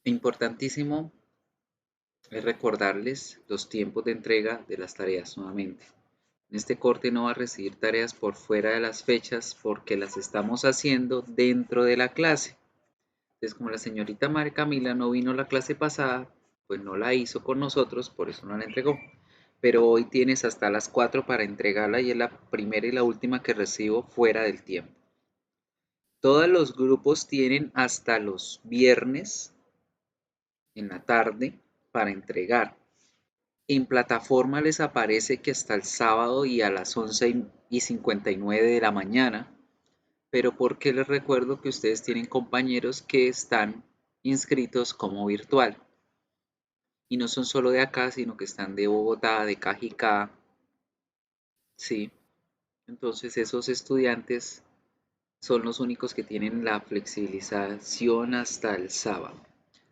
Importantísimo es recordarles los tiempos de entrega de las tareas nuevamente. En este corte no va a recibir tareas por fuera de las fechas porque las estamos haciendo dentro de la clase. Entonces, como la señorita María Camila no vino la clase pasada, pues no la hizo con nosotros, por eso no la entregó. Pero hoy tienes hasta las 4 para entregarla y es la primera y la última que recibo fuera del tiempo. Todos los grupos tienen hasta los viernes en la tarde para entregar. En plataforma les aparece que hasta el sábado y a las 11:59 de la mañana, pero porque les recuerdo que ustedes tienen compañeros que están inscritos como virtual y no son solo de acá, sino que están de Bogotá, de Cajicá, sí. Entonces esos estudiantes son los únicos que tienen la flexibilización hasta el sábado.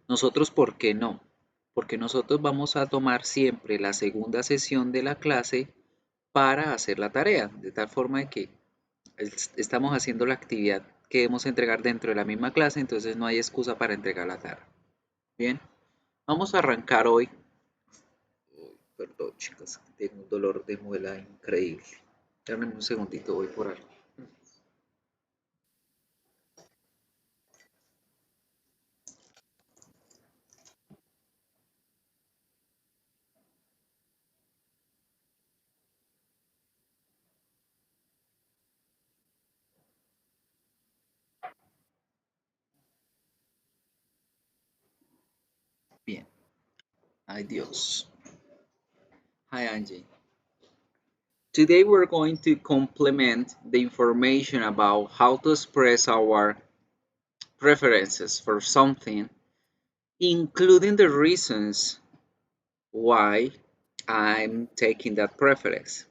Nosotros, ¿por qué no? Porque nosotros vamos a tomar siempre la segunda sesión de la clase para hacer la tarea, de tal forma de que estamos haciendo la actividad que debemos entregar dentro de la misma clase, entonces no hay excusa para entregar la tarea. Bien, vamos a arrancar hoy. Perdón, chicas, tengo un dolor de muela increíble. Dame un segundito, voy por algo. Bien, ay Dios. Hi Angie. Today we're going to complement the information about how to express our preferences for something, including the reasons why I'm taking that preference.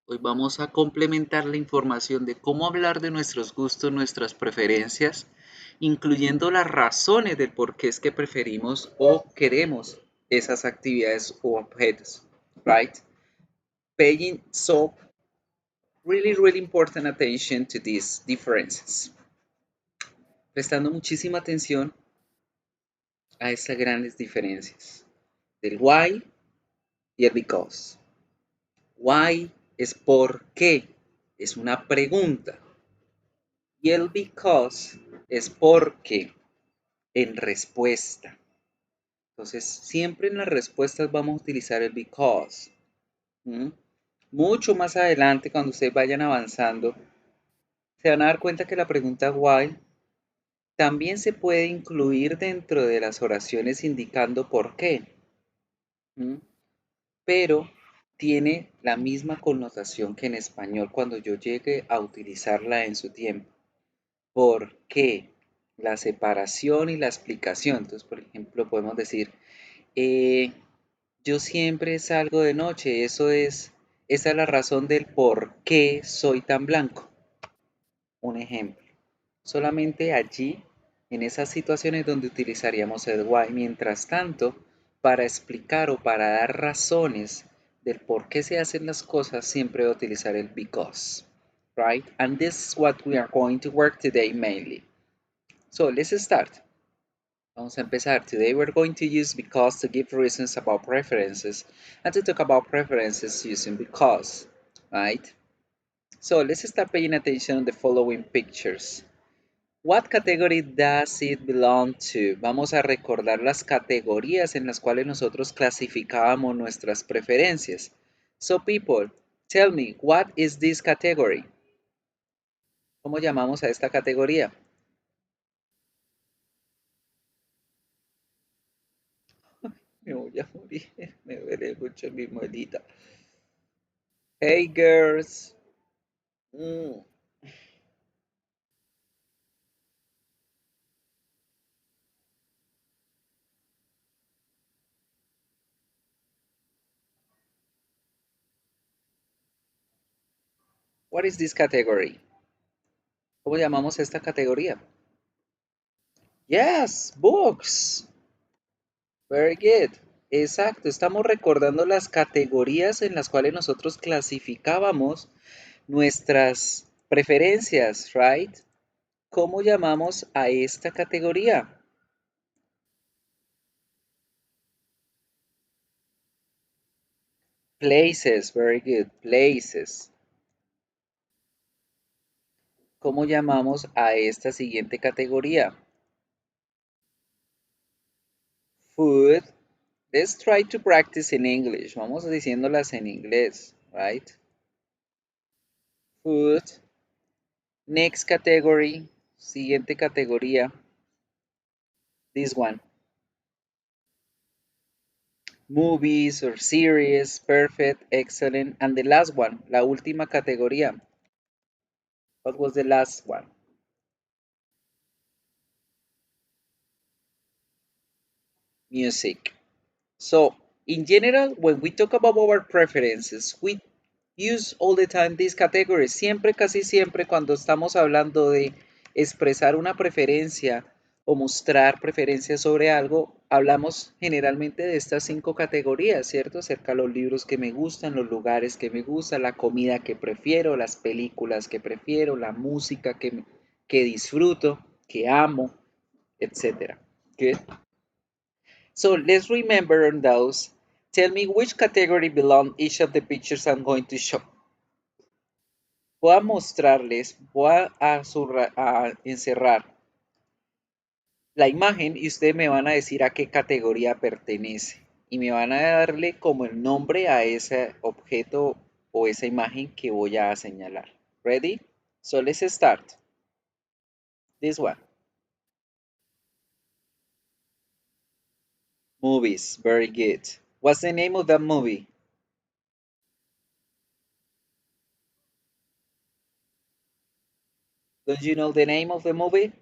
Hoy vamos a complementar la información de cómo hablar de nuestros gustos, nuestras preferencias, incluyendo las razones del por qué es que preferimos o queremos esas actividades o objetos, right? Paying really important attention to these differences. Prestando muchísima atención a estas grandes diferencias del why y el because. Why es por qué, es una pregunta. Y el because es porque en respuesta. Entonces, siempre en las respuestas vamos a utilizar el because. Mucho más adelante, cuando ustedes vayan avanzando, se van a dar cuenta que la pregunta why también se puede incluir dentro de las oraciones indicando por qué. Pero tiene la misma connotación que en español cuando yo llegue a utilizarla en su tiempo. ¿Por qué? La separación y la explicación. Entonces, por ejemplo, podemos decir, yo siempre salgo de noche, esa es la razón del por qué soy tan blanco. Un ejemplo. Solamente allí, en esas situaciones donde utilizaríamos el why. Mientras tanto, para explicar o para dar razones del por qué se hacen las cosas, siempre voy a utilizar el because. Right? And this is what we are going to work today mainly. So let's start. Vamos a empezar. Today we're going to use because to give reasons about preferences and to talk about preferences using because, right? So let's start paying attention to the following pictures. What category does it belong to? Vamos a recordar las categorías en las cuales nosotros clasificábamos nuestras preferencias. So people, tell me, what is this category? ¿Cómo llamamos a esta categoría? Me voy a morir, me duele mucho mi muelita. Hey girls. What is this category? ¿Cómo llamamos esta categoría? Yes, books. Very good. Exacto, estamos recordando las categorías en las cuales nosotros clasificábamos nuestras preferencias, right? ¿Cómo llamamos a esta categoría? Places, very good. Places. ¿Cómo llamamos a esta siguiente categoría? Food. Let's try to practice in English. Vamos diciéndolas en inglés, right? Food. Next category. Siguiente categoría. This one. Movies or series. Perfect. Excellent. And the last one. La última categoría. What was the last one? Music. So, in general, when we talk about our preferences, we use all the time these categories. Siempre, casi siempre, cuando estamos hablando de expresar una preferencia o mostrar preferencia sobre algo, hablamos generalmente de estas 5 categorías, ¿cierto? Acerca de los libros que me gustan, los lugares que me gustan, la comida que prefiero, las películas que prefiero, la música que disfruto, que amo, etc. Good. So let's remember on those. Tell me which category belong each of the pictures I'm going to show. Voy a mostrarles, a encerrar la imagen y ustedes me van a decir a qué categoría pertenece. Y me van a darle como el nombre a ese objeto o esa imagen que voy a señalar. Ready? So let's start. This one. Movies. Very good. What's the name of that movie? Don't you know the name of the movie?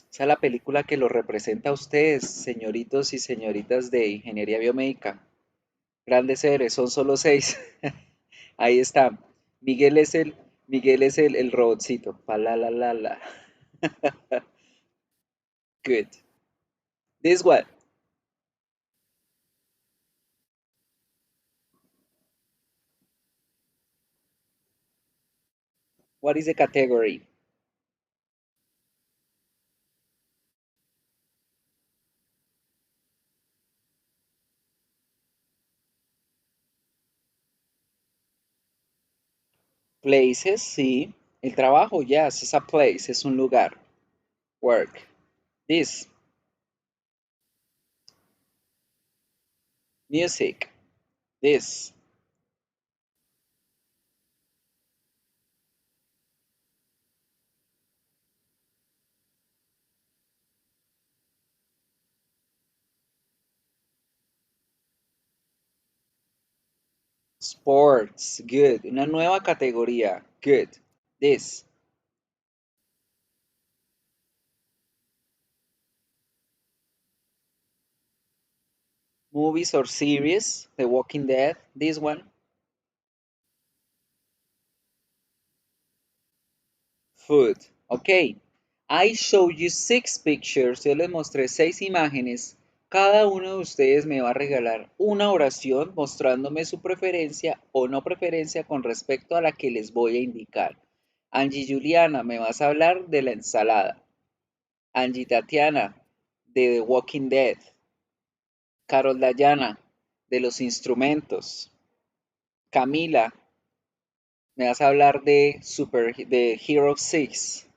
Esa es la película que lo representa a ustedes, señoritos y señoritas de Ingeniería Biomédica. Grandes héroes, son solo 6. Ahí está. Miguel es el robotcito. Pa la la la la. Good. This one. What is the category? Places, sí. El trabajo, yes, es a place, es un lugar. Work. This. Music. This. Sports. Good. Una nueva categoría. Good. This. Movies or series. The Walking Dead. This one. Food. Ok. I showed you 6 pictures. Yo les mostré 6 imágenes. Cada uno de ustedes me va a regalar una oración mostrándome su preferencia o no preferencia con respecto a la que les voy a indicar. Angie Juliana, me vas a hablar de la ensalada. Angie Tatiana, de The Walking Dead. Carol Dayana, de los instrumentos. Camila, me vas a hablar de Hero 6.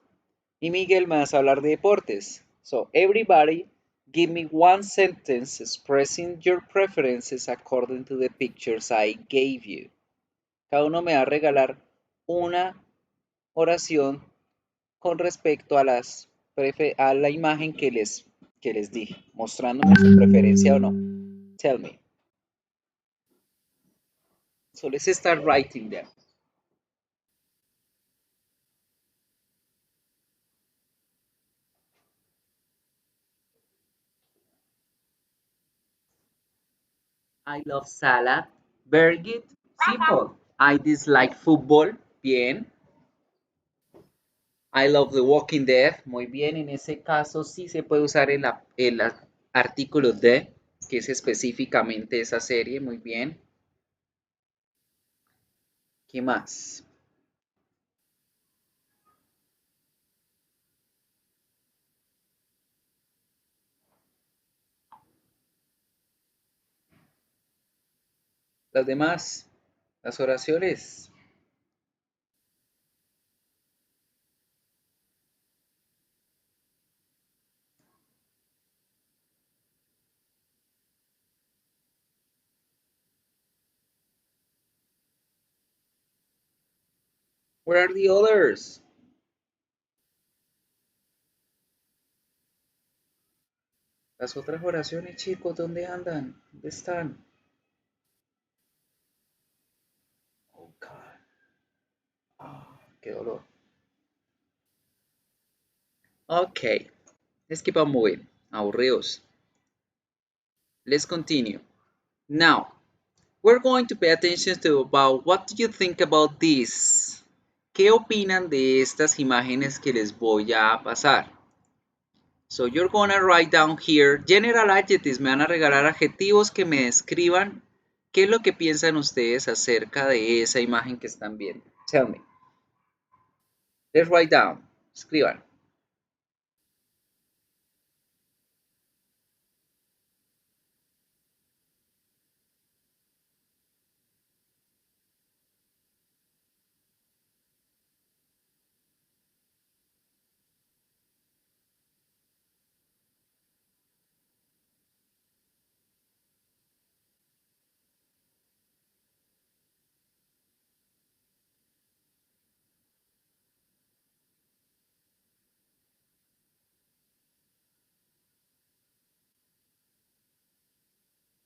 Y Miguel, me vas a hablar de deportes. So, everybody, give me one sentence expressing your preferences according to the pictures I gave you. Cada uno me va a regalar una oración con respecto a a la imagen que les dije, mostrándome su preferencia o no. Tell me. So let's start writing them. I love salad. Very good. Simple. I dislike football. Bien. I love the Walking Dead. Muy bien. En ese caso sí se puede usar el artículo de, que es específicamente esa serie. Muy bien. ¿Qué más? Las demás, las oraciones. Where are the others? Las otras oraciones, chicos, ¿dónde andan? ¿Dónde están? Oh, God. Ah, qué dolor. Okay, let's keep on moving. Aburridos. Let's continue. Now, we're going to pay attention to about what do you think about this? ¿Qué opinan de estas imágenes que les voy a pasar? So you're gonna write down here general adjectives. Me van a regalar adjetivos que me describan qué es lo que piensan ustedes acerca de esa imagen que están viendo. Tell me. Let's write down. Escriban.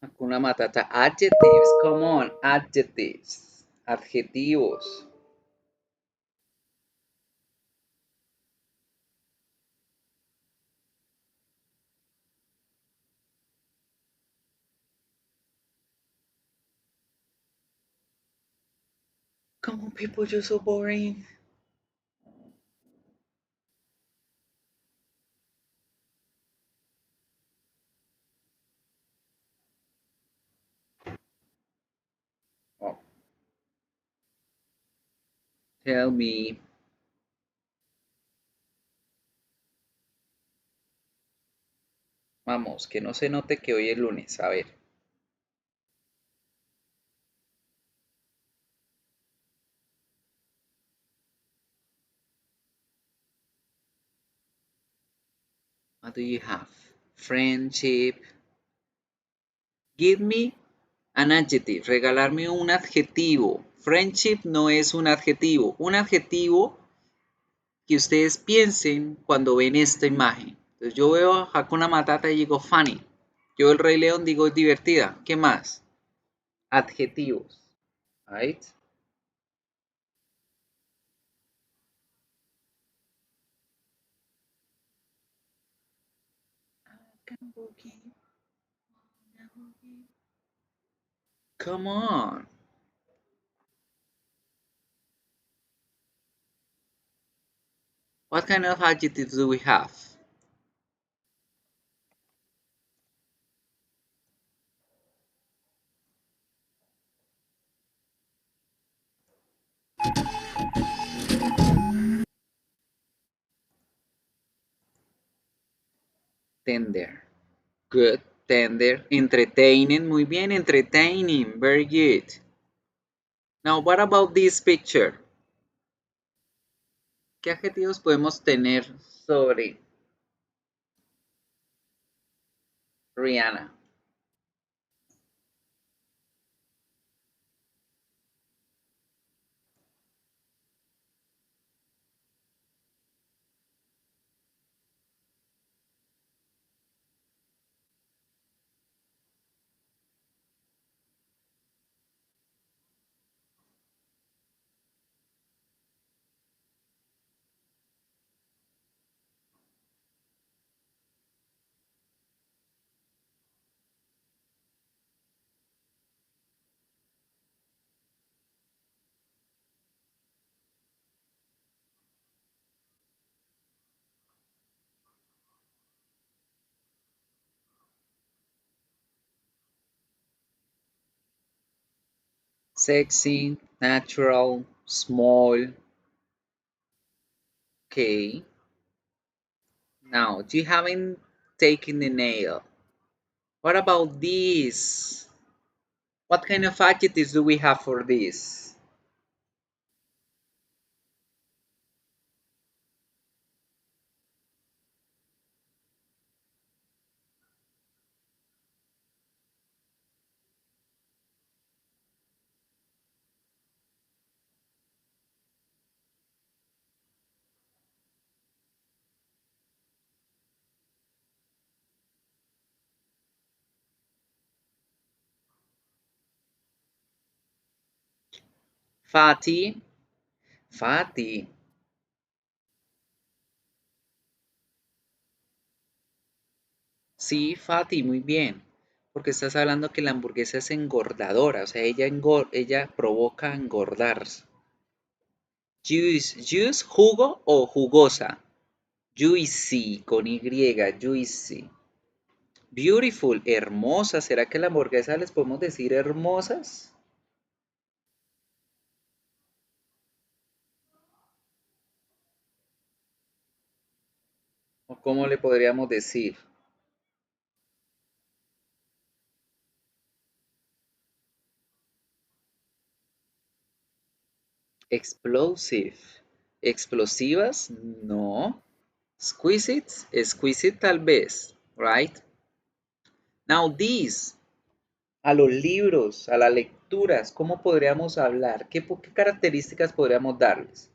Hakuna Matata. Adjectives. Come on. Adjectives. Adjetivos. Come on, people. You're so boring. Oh, tell me. Vamos, que no se note que hoy es lunes. A ver. What do you have? Friendship. Give me an adjective. Regalarme un adjetivo. Friendship no es un adjetivo. Un adjetivo que ustedes piensen cuando ven esta imagen. Entonces yo veo a Hakuna Matata y digo funny. Yo el Rey León digo divertida. ¿Qué más? Adjetivos. Right? Come on. What kind of adjectives do we have? Tender. Good. Tender. Entertaining. Muy bien. Entertaining. Very good. Now, what about this picture? ¿Qué adjetivos podemos tener sobre Rihanna? Sexy, natural, small. Okay. Now, you haven't taken the nail. What about this? What kind of adjectives do we have for this? Fatty, fatty. Sí, fatty, muy bien. Porque estás hablando que la hamburguesa es engordadora, o sea, ella provoca engordar. Juice, juice, jugo o jugosa. Juicy, con Y, juicy. Beautiful, hermosa. ¿Será que la hamburguesa les podemos decir hermosas? ¿O cómo le podríamos decir? Explosive. ¿Explosivas? No. Exquisite, exquisite tal vez, right? Now these, a los libros, a las lecturas, ¿cómo podríamos hablar? ¿Qué características podríamos darles?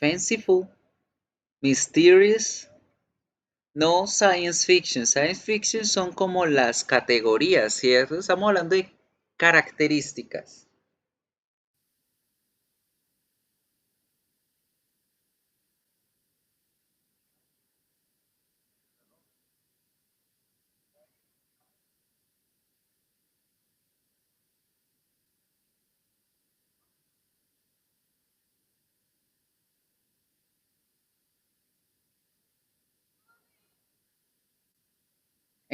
Fanciful, mysterious, no science fiction. Science fiction son como las categorías, ¿cierto? Estamos hablando de características.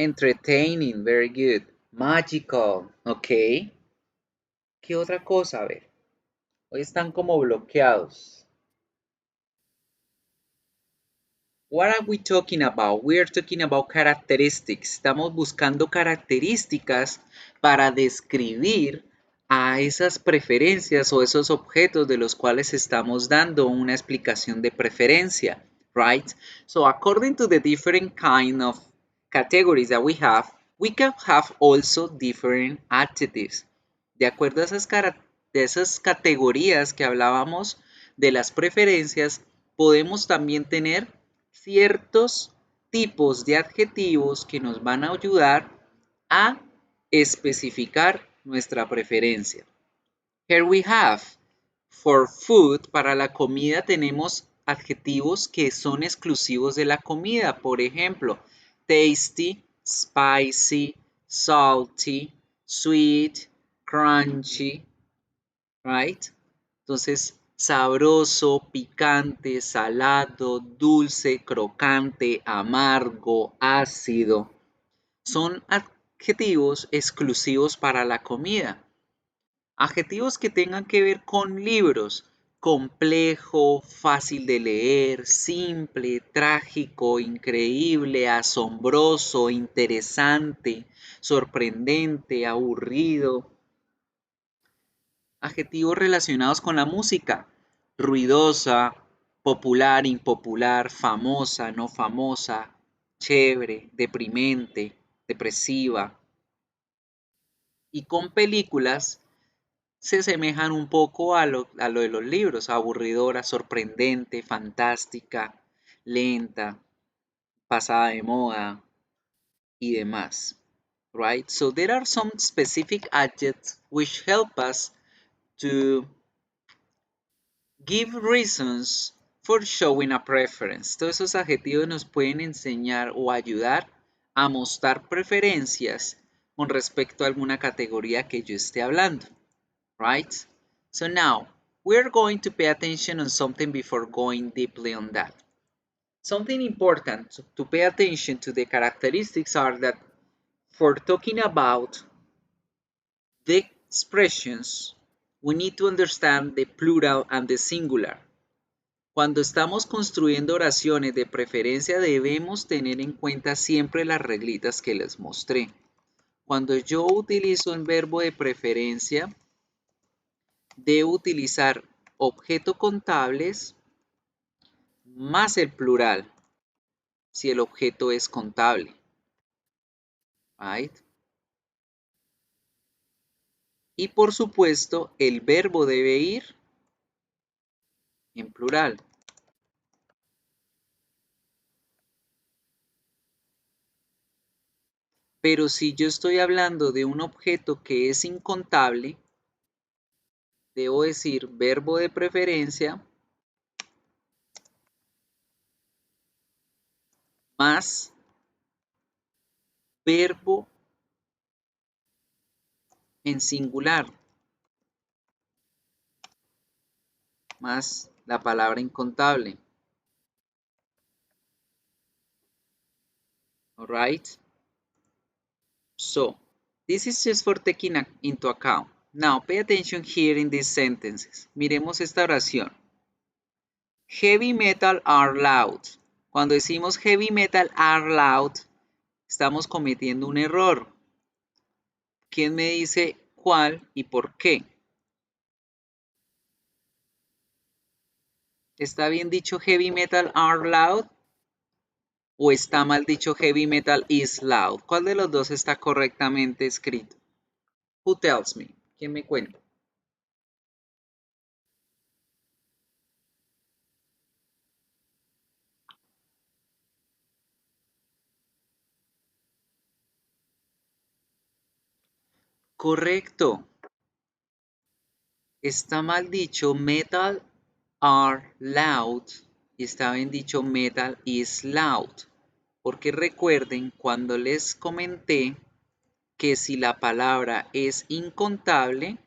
Entertaining, very good. Magical, ok. ¿Qué otra cosa? A ver, hoy están como bloqueados. What are we talking about? We are talking about characteristics. Estamos buscando características para describir a esas preferencias o esos objetos de los cuales estamos dando una explicación de preferencia, right? So according to the different kind of categories that we can have also different adjectives. De acuerdo a de esas categorías que hablábamos de las preferencias, podemos también tener ciertos tipos de adjetivos que nos van a ayudar a especificar nuestra preferencia. Here we have, for food, para la comida tenemos adjetivos que son exclusivos de la comida. Por ejemplo, tasty, spicy, salty, sweet, crunchy, right? Entonces, sabroso, picante, salado, dulce, crocante, amargo, ácido. Son adjetivos exclusivos para la comida. Adjetivos que tengan que ver con libros. Complejo, fácil de leer, simple, trágico, increíble, asombroso, interesante, sorprendente, aburrido. Adjetivos relacionados con la música. Ruidosa, popular, impopular, famosa, no famosa, chévere, deprimente, depresiva. Y con películas se asemejan un poco a lo de los libros, aburridora, sorprendente, fantástica, lenta, pasada de moda y demás. Right? So there are some specific adjectives which help us to give reasons for showing a preference. Todos esos adjetivos nos pueden enseñar o ayudar a mostrar preferencias con respecto a alguna categoría que yo esté hablando. Right? So now, we're going to pay attention on something before going deeply on that. Something important to pay attention to the characteristics are that for talking about the expressions We need to understand the plural and the singular. Cuando estamos construyendo oraciones de preferencia debemos tener en cuenta siempre las reglitas que les mostré. Cuando yo utilizo un verbo de preferencia, debo utilizar objeto contables más el plural, si el objeto es contable. Right? Y por supuesto, el verbo debe ir en plural. Pero si yo estoy hablando de un objeto que es incontable, debo decir verbo de preferencia más verbo en singular, más la palabra incontable. Alright? So, this is just for taking into account. Now, pay attention here in these sentences. Miremos esta oración. Heavy metal are loud. Cuando decimos heavy metal are loud, estamos cometiendo un error. ¿Quién me dice cuál y por qué? ¿Está bien dicho heavy metal are loud? ¿O está mal dicho heavy metal is loud? ¿Cuál de los dos está correctamente escrito? Who tells me? ¿Quién me cuenta? Correcto. Está mal dicho metal are loud y está bien dicho metal is loud. Porque recuerden cuando les comenté que si la palabra es incontable,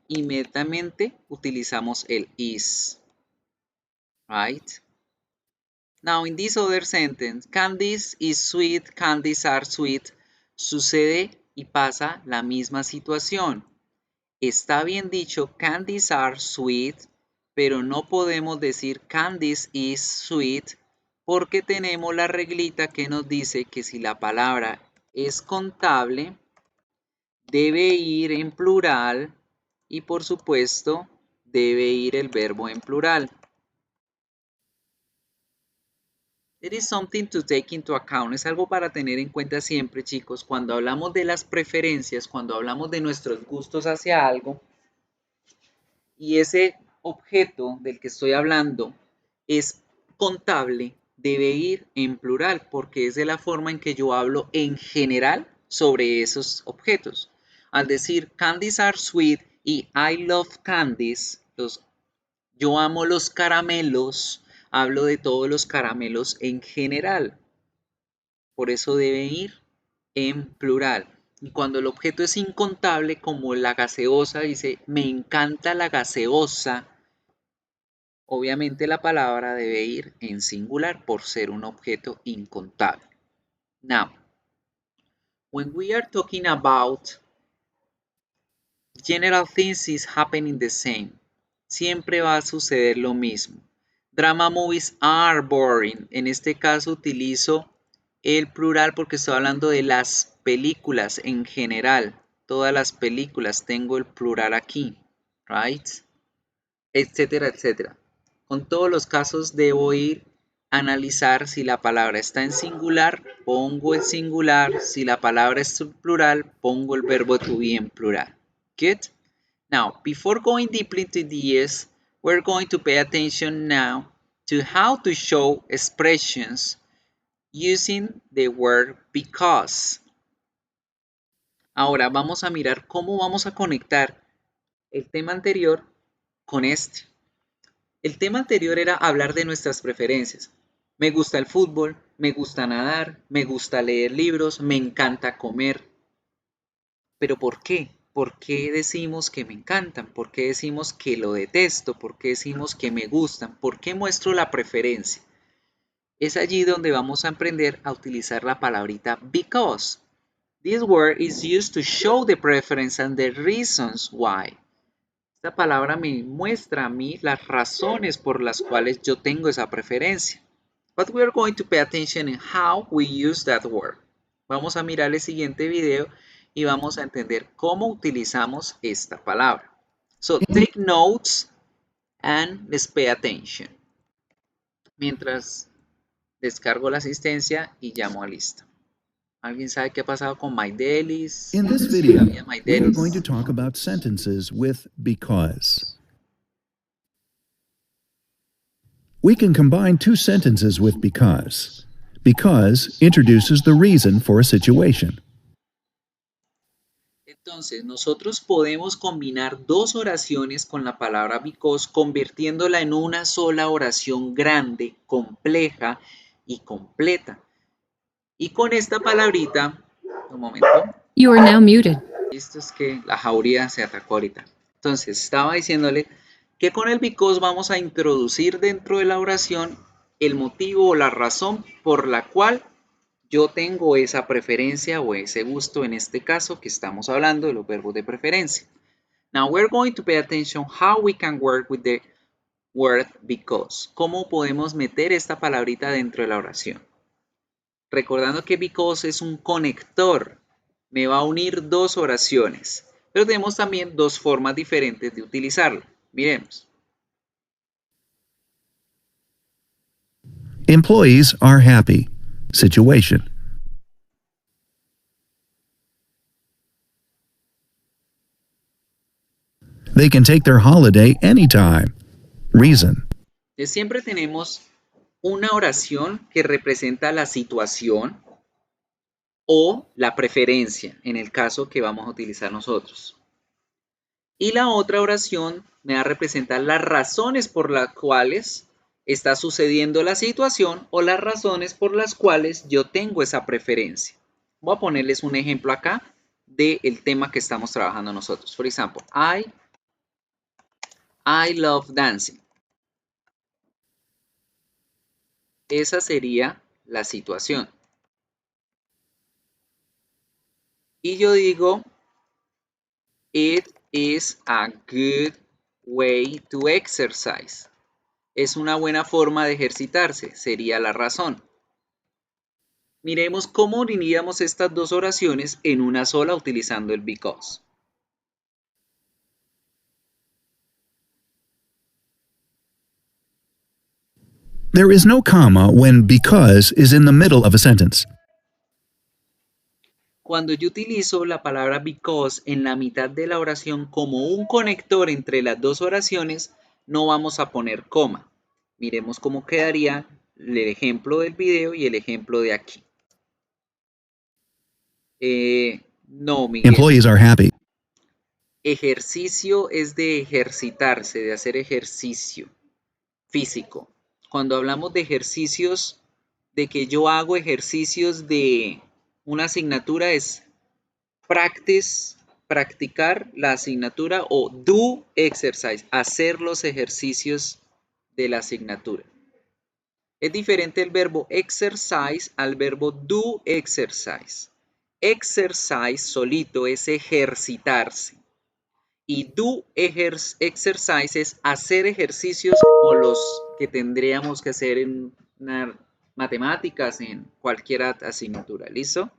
inmediatamente utilizamos el is. Right? Now, in this other sentence, candies is sweet, candies are sweet, sucede y pasa la misma situación. Está bien dicho candies are sweet, pero no podemos decir candies is sweet porque tenemos la reglita que nos dice que si la palabra es contable, debe ir en plural y por supuesto debe ir el verbo en plural. It is something to take into account. Es algo para tener en cuenta siempre, chicos. Cuando hablamos de las preferencias, cuando hablamos de nuestros gustos hacia algo, y ese objeto del que estoy hablando es contable, debe ir en plural, porque es de la forma en que yo hablo en general sobre esos objetos. Al decir candies are sweet y I love candies, yo amo los caramelos, hablo de todos los caramelos en general. Por eso debe ir en plural. Y cuando el objeto es incontable, como la gaseosa, dice, me encanta la gaseosa, obviamente la palabra debe ir en singular por ser un objeto incontable. Now, when we are talking about general things is happening the same. Siempre va a suceder lo mismo. Drama movies are boring. En este caso utilizo el plural porque estoy hablando de las películas en general. Todas las películas tengo el plural aquí. Right? Etcétera, etcétera. Con todos los casos debo ir a analizar si la palabra está en singular, pongo el singular. Si la palabra es plural, pongo el verbo to be en plural. Good? Now, before going deeply into this, we're going to pay attention now to how to show expressions using the word because. Ahora vamos a mirar cómo vamos a conectar el tema anterior con este. El tema anterior era hablar de nuestras preferencias. Me gusta el fútbol, me gusta nadar, me gusta leer libros, me encanta comer. ¿Pero por qué? ¿Por qué decimos que me encantan? ¿Por qué decimos que lo detesto? ¿Por qué decimos que me gustan? ¿Por qué muestro la preferencia? Es allí donde vamos a aprender a utilizar la palabrita because. This word is used to show the preference and the reasons why. Esta palabra me muestra a mí las razones por las cuales yo tengo esa preferencia. But we are going to pay attention in how we use that word. Vamos a mirar el siguiente video y vamos a entender cómo utilizamos esta palabra. So take notes and let's pay attention. Mientras descargo la asistencia y llamo a lista. ¿Alguien sabe qué ha pasado con MyDelis? In this video, we are going to talk about sentences with because. We can combine two sentences with because. Because introduces the reason for a situation. Entonces, nosotros podemos combinar dos oraciones con la palabra because, convirtiéndola en una sola oración grande, compleja y completa. Y con esta palabrita, un momento. You are now muted. Esto es que la jauría se atacó ahorita. Entonces, estaba diciéndole que con el because vamos a introducir dentro de la oración el motivo o la razón por la cual yo tengo esa preferencia o ese gusto, en este caso que estamos hablando de los verbos de preferencia. Now we're going to pay attention how we can work with the word because. ¿Cómo podemos meter esta palabrita dentro de la oración? Recordando que because es un conector, me va a unir dos oraciones, pero tenemos también dos formas diferentes de utilizarlo. Miremos. Employees are happy. Situation. They can take their holiday anytime. Reason. Siempre tenemos una oración que representa la situación o la preferencia, en el caso que vamos a utilizar nosotros. Y la otra oración me va a representar las razones por las cuales está sucediendo la situación o las razones por las cuales yo tengo esa preferencia. Voy a ponerles un ejemplo acá del tema que estamos trabajando nosotros. Por ejemplo, I love dancing. Esa sería la situación. Y yo digo, it is a good way to exercise. Es una buena forma de ejercitarse, sería la razón. Miremos cómo uniríamos estas dos oraciones en una sola utilizando el because. There is no comma when because is in the middle of a sentence. Cuando yo utilizo la palabra because en la mitad de la oración como un conector entre las dos oraciones, no vamos a poner coma. Miremos cómo quedaría el ejemplo del video y el ejemplo de aquí. No, Miguel. Employees are happy. Ejercicio es de ejercitarse, de hacer ejercicio físico. Cuando hablamos de ejercicios, de que yo hago ejercicios de una asignatura es practice, practicar la asignatura o do exercise, hacer los ejercicios de la asignatura. Es diferente el verbo exercise al verbo do exercise. Exercise solito es ejercitarse y do exercise es hacer ejercicios como los que tendríamos que hacer en matemáticas, en cualquier asignatura. ¿Listo?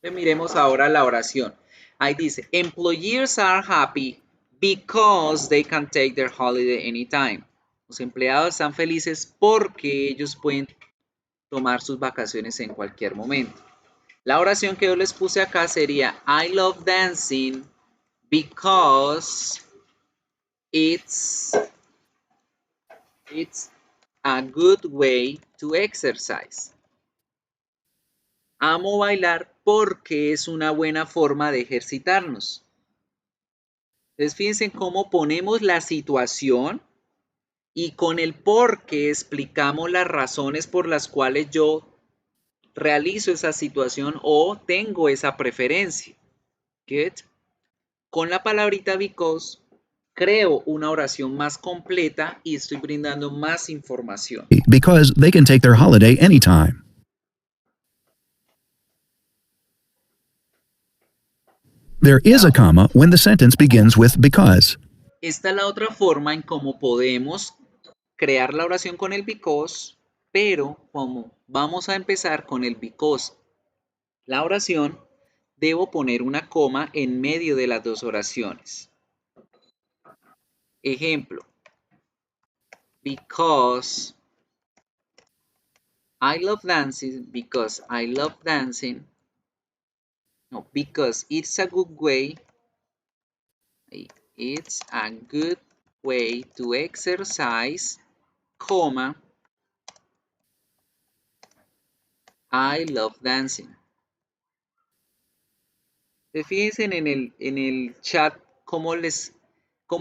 Entonces, miremos ahora la oración. Ahí dice, employees are happy because they can take their holiday anytime. Los empleados están felices porque ellos pueden tomar sus vacaciones en cualquier momento. La oración que yo les puse acá sería, I love dancing because it's a good way to exercise. Amo bailar porque es una buena forma de ejercitarnos. Entonces fíjense cómo ponemos la situación y con el por qué explicamos las razones por las cuales yo realizo esa situación o tengo esa preferencia. Good. Con la palabrita because creo una oración más completa y estoy brindando más información. Because they can take their holiday anytime. There is a comma when the sentence begins with because. Esta es la otra forma en cómo podemos crear la oración con el because, pero como vamos a empezar con el because, la oración, debo poner una coma en medio de las dos oraciones. Ejemplo, because I love dancing, because I love dancing. No, because it's a good way. It's a good way to exercise, comma, I love dancing. Fíjense en el chat cómo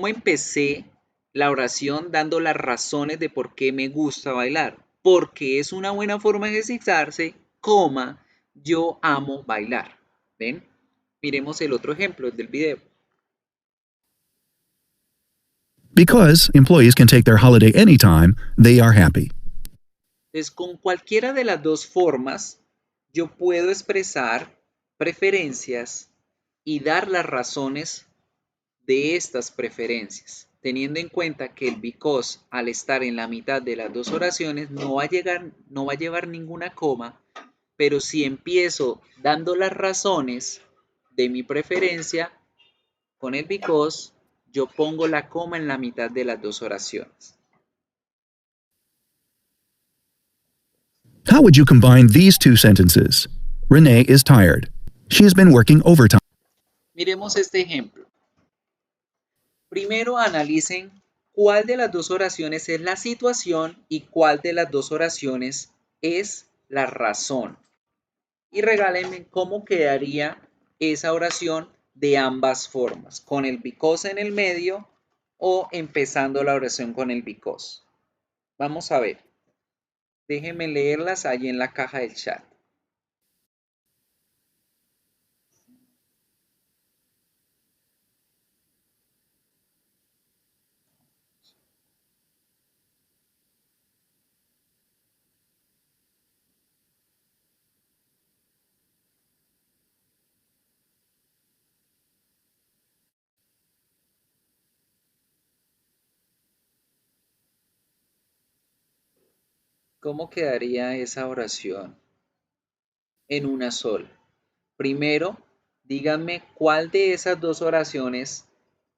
empecé la oración dando las razones de por qué me gusta bailar. Porque es una buena forma de ejercitarse, coma, yo amo bailar. ¿Ven? Miremos el otro ejemplo, el del video. Because employees can take their holiday anytime, they are happy. Entonces, con cualquiera de las dos formas, yo puedo expresar preferencias y dar las razones de estas preferencias, teniendo en cuenta que el because, al estar en la mitad de las dos oraciones, no va a llevar ninguna coma, pero si empiezo dando las razones de mi preferencia con el because, yo pongo la coma en la mitad de las dos oraciones. How would you combine these two sentences? Renee is tired. She has been working overtime. Miremos este ejemplo. Primero analicen cuál de las dos oraciones es la situación y cuál de las dos oraciones es la razón. Y regálenme cómo quedaría esa oración de ambas formas, con el because en el medio o empezando la oración con el because. Vamos a ver. Déjenme leerlas ahí en la caja del chat. ¿Cómo quedaría esa oración en una sola? Primero, díganme cuál de esas dos oraciones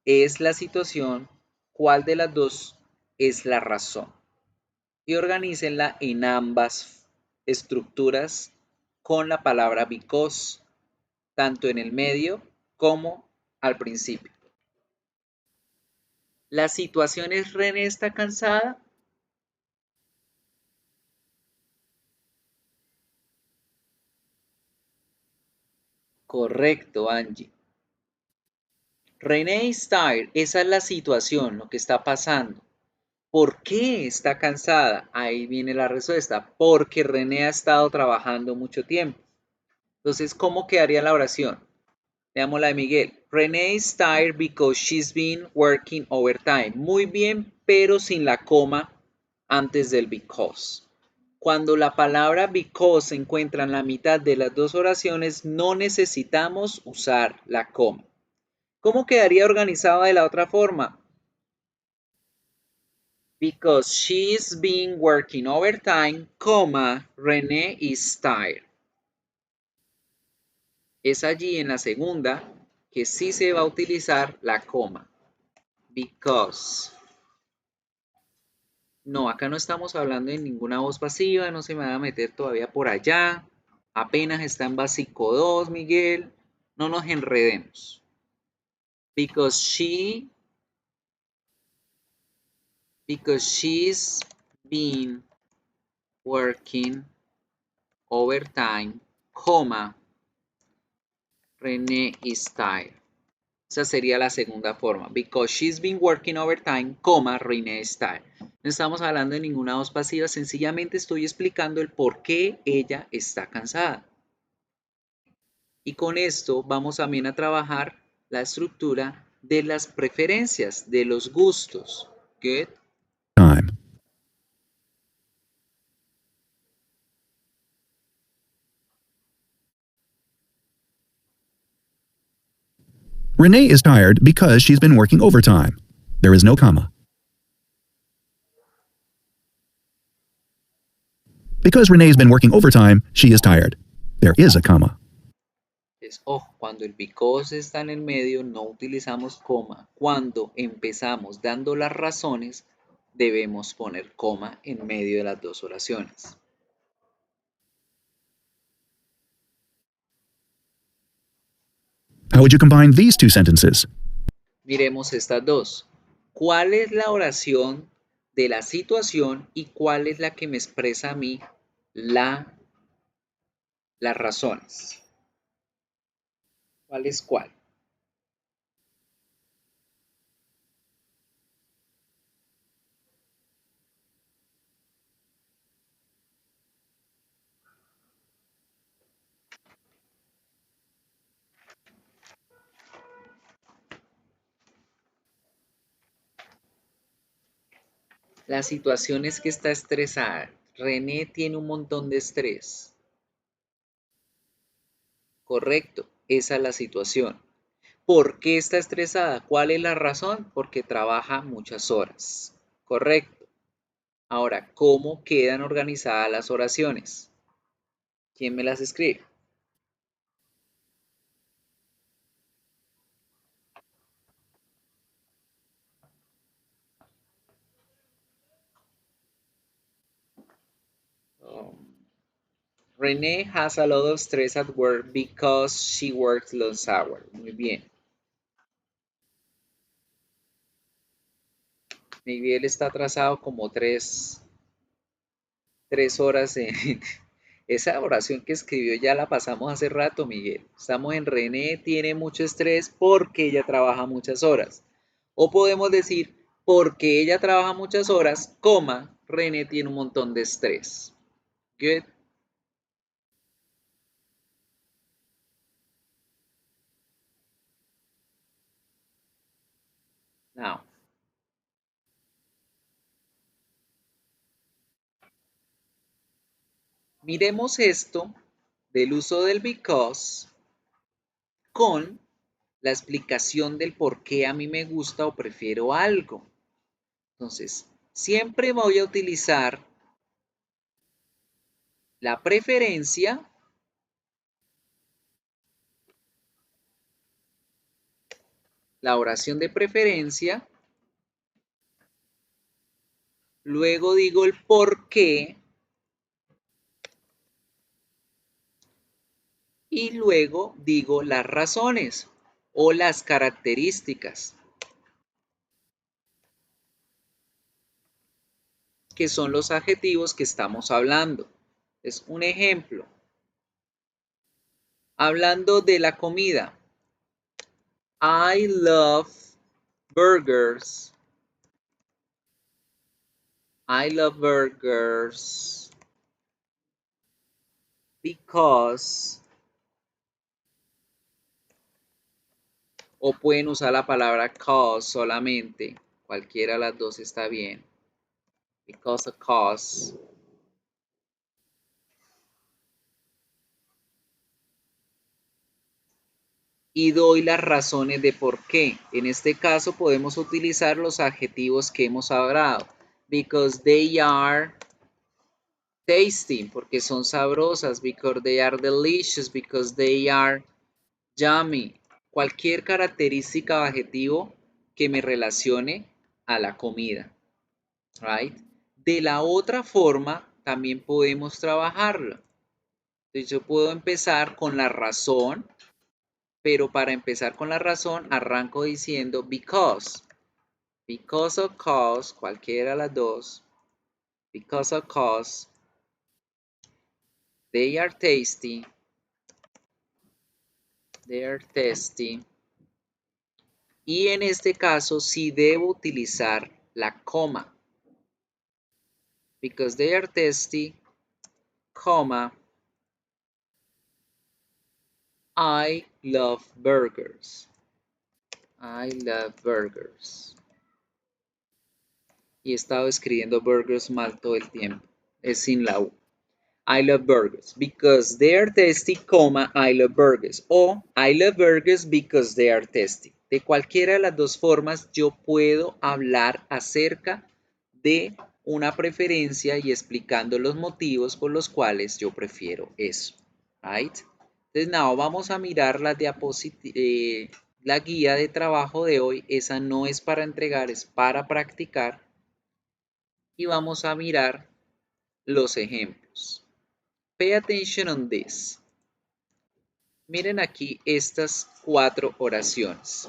es la situación, cuál de las dos es la razón. Y organícenla en ambas estructuras con la palabra because, tanto en el medio como al principio. ¿La situación es René está cansada? Correcto, Angie. René is tired, esa es la situación, lo que está pasando. ¿Por qué está cansada? Ahí viene la respuesta. Porque René ha estado trabajando mucho tiempo. Entonces, ¿cómo quedaría la oración? Veamos la de Miguel. René is tired because she's been working overtime. Muy bien, pero sin la coma antes del because. Cuando la palabra because se encuentra en la mitad de las dos oraciones, no necesitamos usar la coma. ¿Cómo quedaría organizada de la otra forma? Because she's been working overtime, René is tired. Es allí en la segunda que sí se va a utilizar la coma. Because. No, acá no estamos hablando de ninguna voz pasiva, no se me va a meter todavía por allá. Apenas está en básico 2, Miguel. No nos enredemos. Because she's been working overtime, René is tired. Esa sería la segunda forma. Because she's been working overtime, René is tired. No estamos hablando de ninguna voz pasiva, sencillamente estoy explicando el por qué ella está cansada. Y con esto vamos también a trabajar la estructura de las preferencias, de los gustos. Good. Time. Renee is tired because she's been working overtime. There is no comma. Because Renee's been working overtime, she is tired. There is a comma. Ojo, cuando el because está en el medio no utilizamos coma. Cuando empezamos dando las razones, debemos poner coma en medio de las dos oraciones. How would you combine these two sentences? Miremos estas dos. ¿Cuál es la oración de la situación y cuál es la que me expresa a mí las razones? ¿Cuál es cuál? La situación es que está estresada. René tiene un montón de estrés. Correcto, esa es la situación. ¿Por qué está estresada? ¿Cuál es la razón? Porque trabaja muchas horas. Correcto. Ahora, ¿cómo quedan organizadas las oraciones? ¿Quién me las escribe? Renee has a lot of stress at work because she works long hours. Muy bien. Miguel está atrasado como tres horas en esa oración que escribió, ya la pasamos hace rato, Miguel. Estamos en René tiene mucho estrés porque ella trabaja muchas horas. O podemos decir porque ella trabaja muchas horas, coma, René tiene un montón de estrés. Good. Now, miremos esto del uso del because con la explicación del por qué a mí me gusta o prefiero algo. Entonces, siempre voy a utilizar la preferencia, la oración de preferencia, luego digo el por qué y luego digo las razones o las características, que son los adjetivos que estamos hablando. Es un ejemplo. Hablando de la comida. I love burgers. I love burgers because, o pueden usar la palabra cause solamente, cualquiera de las dos está bien. Because of cause. Y doy las razones de por qué. En este caso podemos utilizar los adjetivos que hemos hablado. Because they are tasty, porque son sabrosas. Because they are delicious, because they are yummy. Cualquier característica o adjetivo que me relacione a la comida. Right? De la otra forma, también podemos trabajarlo. Entonces yo puedo empezar con la razón, pero para empezar con la razón arranco diciendo because. Because of cause, cualquiera de las dos. Because of cause, they are tasty. They are tasty. Y en este caso sí debo utilizar la coma. Because they are tasty, comma, I love burgers. I love burgers. Y he estado escribiendo burgers mal todo el tiempo. Es sin la U. I love burgers because they are tasty, coma, I love burgers. O I love burgers because they are tasty. De cualquiera de las dos formas yo puedo hablar acerca de una preferencia y explicando los motivos por los cuales yo prefiero eso. Right? Entonces, now vamos a mirar la la guía de trabajo de hoy. Esa no es para entregar, es para practicar. Y vamos a mirar los ejemplos. Pay attention on this. Miren aquí estas 4 oraciones.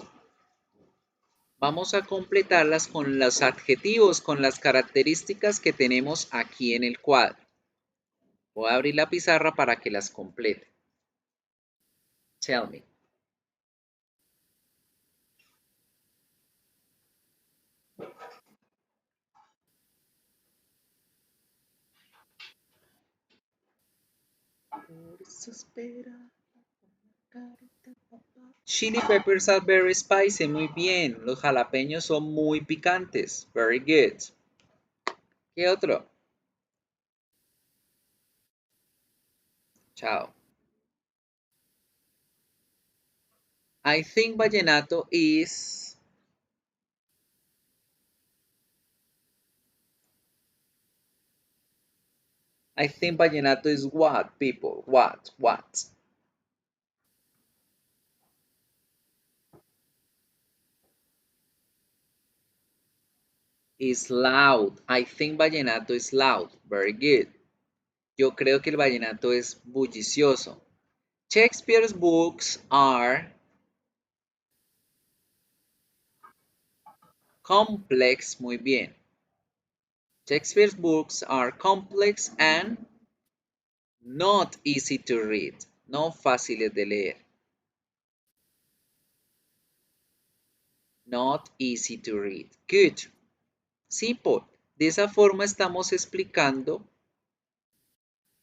Vamos a completarlas con los adjetivos, con las características que tenemos aquí en el cuadro. Voy a abrir la pizarra para que las complete. Tell me. Chili peppers are very spicy. Muy bien. Los jalapeños son muy picantes. Very good. ¿Qué otro? Chao. I think vallenato is... I think vallenato is what, people? What? Is loud. I think vallenato is loud. Very good. Yo creo que el vallenato es bullicioso. Shakespeare's books are complex. Muy bien. Shakespeare's books are complex and not easy to read. No fáciles de leer. Not easy to read. Good. Simple. De esa forma estamos explicando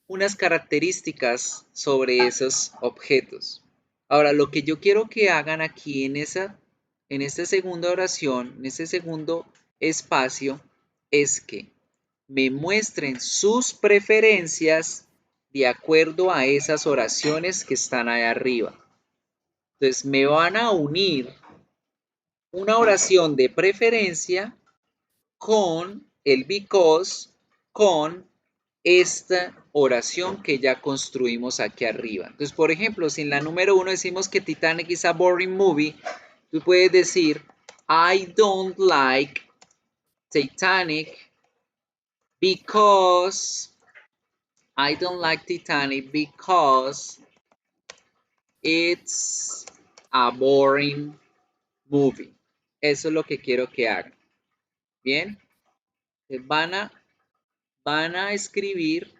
unas características sobre esos objetos. Ahora, lo que yo quiero que hagan aquí en esta segunda oración, en este segundo espacio, es que me muestren sus preferencias de acuerdo a esas oraciones que están ahí arriba. Entonces, me van a unir una oración de preferencia con el because, con esta oración que ya construimos aquí arriba. Entonces, por ejemplo, si en la número 1 decimos que Titanic is a boring movie, tú puedes decir, I don't like Titanic because it's a boring movie. Eso es lo que quiero que hagan. Bien, van a escribir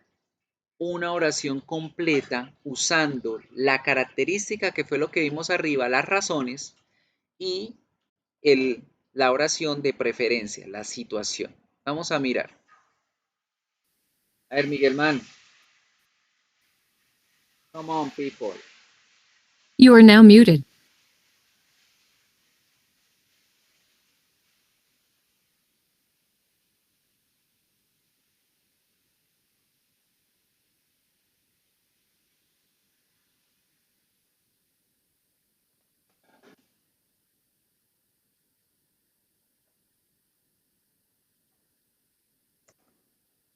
una oración completa usando la característica que fue lo que vimos arriba, las razones, y la oración de preferencia, la situación. Vamos a mirar. A ver, Miguelman. Come on, people. You are now muted.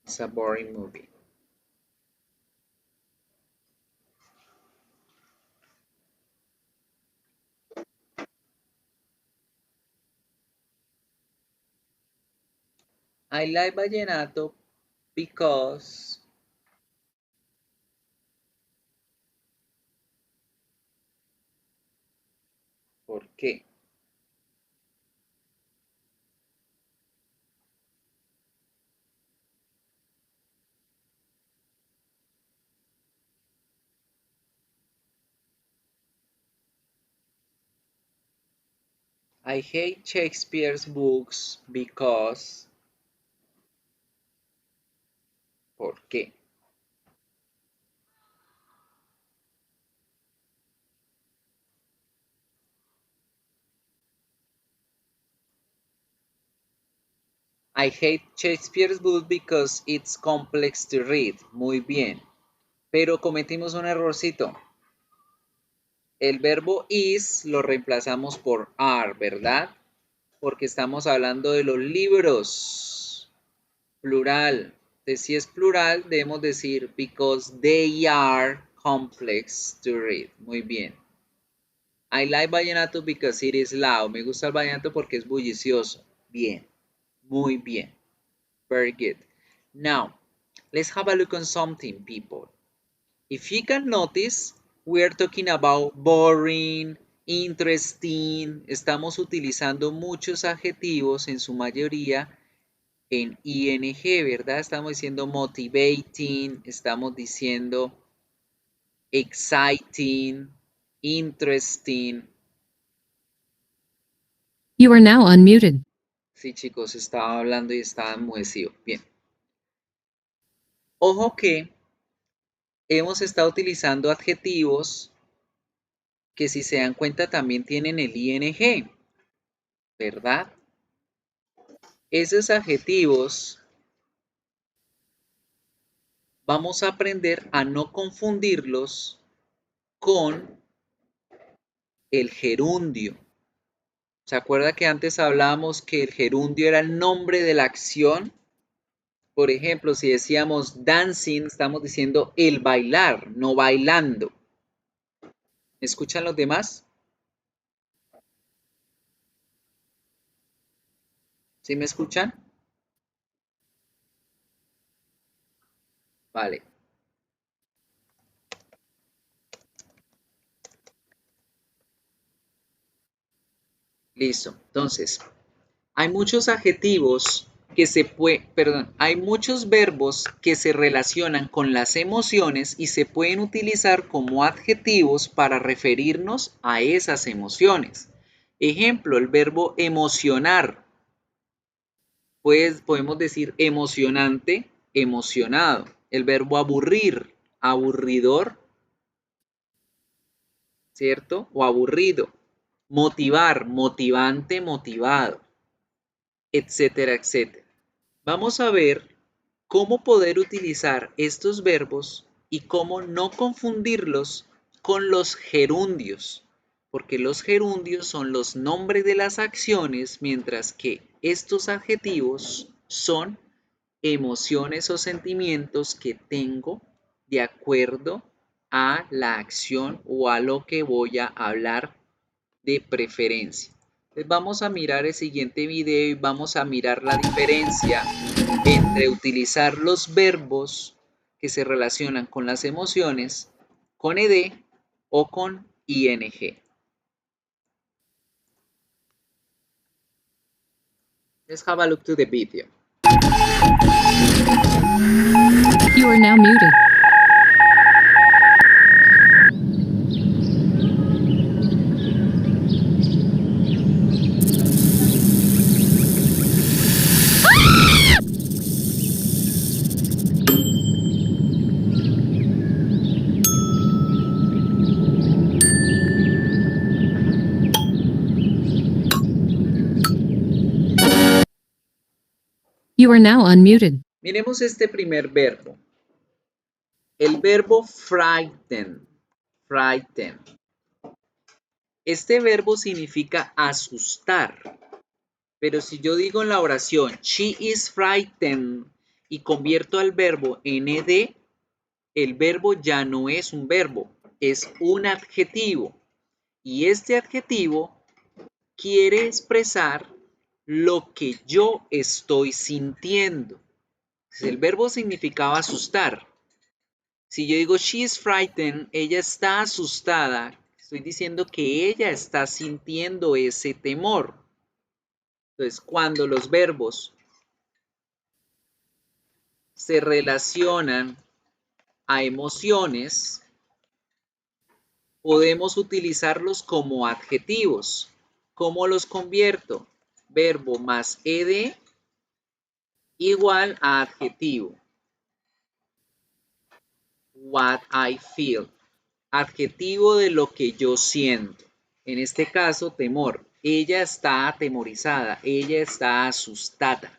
It's a boring movie. I like vallenato because ¿por qué? I hate Shakespeare's books because ¿por qué? I hate Shakespeare's books because it's complex to read. Muy bien. Pero cometimos un errorcito. El verbo is lo reemplazamos por are, ¿verdad? Porque estamos hablando de los libros. Plural. Entonces, si es plural, debemos decir because they are complex to read. Muy bien. I like vallenato because it is loud. Me gusta el vallenato porque es bullicioso. Bien. Muy bien. Very good. Now, let's have a look on something, people. If you can notice, we are talking about boring, interesting. Estamos utilizando muchos adjetivos, en su mayoría, en ing, ¿verdad? Estamos diciendo motivating, estamos diciendo exciting, interesting. You are now unmuted. Sí, chicos, estaba hablando y estaba enmohecido. Bien. Ojo que hemos estado utilizando adjetivos que, si se dan cuenta, también tienen el ing, ¿verdad? Esos adjetivos vamos a aprender a no confundirlos con el gerundio. ¿Se acuerda que antes hablábamos que el gerundio era el nombre de la acción? Por ejemplo, si decíamos dancing, estamos diciendo el bailar, no bailando. ¿Me escuchan los demás? ¿Sí me escuchan? Vale. Listo. Entonces, hay muchos adjetivos que hay muchos verbos que se relacionan con las emociones y se pueden utilizar como adjetivos para referirnos a esas emociones. Ejemplo, el verbo emocionar. Pues podemos decir emocionante, emocionado. El verbo aburrir, aburridor, ¿cierto? O aburrido. Motivar, motivante, motivado, etcétera, etcétera. Vamos a ver cómo poder utilizar estos verbos y cómo no confundirlos con los gerundios, porque los gerundios son los nombres de las acciones, mientras que estos adjetivos son emociones o sentimientos que tengo de acuerdo a la acción o a lo que voy a hablar de preferencia. Entonces vamos a mirar el siguiente video y vamos a mirar la diferencia entre utilizar los verbos que se relacionan con las emociones con ed o con ing. Let's have a look to the video. You are now muted. You are now unmuted. Miremos este primer verbo. El verbo frighten. Frighten. Este verbo significa asustar. Pero si yo digo en la oración, she is frightened, y convierto al verbo en ed, el verbo ya no es un verbo, es un adjetivo. Y este adjetivo quiere expresar lo que yo estoy sintiendo. El verbo significaba asustar. Si yo digo she is frightened, ella está asustada, estoy diciendo que ella está sintiendo ese temor. Entonces, cuando los verbos se relacionan a emociones, podemos utilizarlos como adjetivos. ¿Cómo los convierto? Verbo más ed igual a adjetivo. What I feel. Adjetivo de lo que yo siento. En este caso, temor. Ella está atemorizada. Ella está asustada.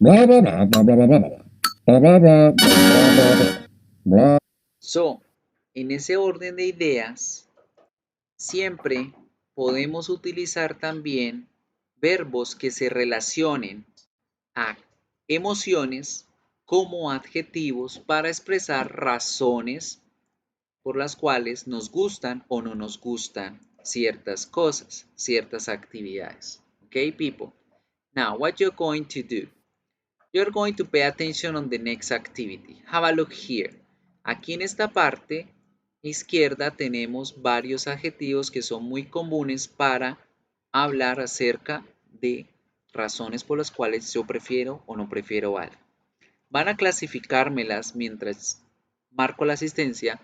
blah, blah, blah, blah, blah, blah, blah, blah, blah, blah, blah, blah, blah. So, en ese orden de ideas, siempre podemos utilizar también verbos que se relacionen a emociones como adjetivos para expresar razones por las cuales nos gustan o no nos gustan ciertas cosas, ciertas actividades. Okay, people? Now, what you're going to do? You're going to pay attention on the next activity. Have a look here. Aquí en esta parte izquierda tenemos varios adjetivos que son muy comunes para hablar acerca de razones por las cuales yo prefiero o no prefiero algo. Van a clasificármelas mientras marco la asistencia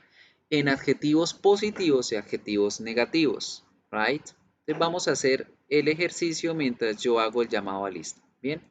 en adjetivos positivos y adjetivos negativos, right? Entonces vamos a hacer el ejercicio mientras yo hago el llamado a lista, ¿bien?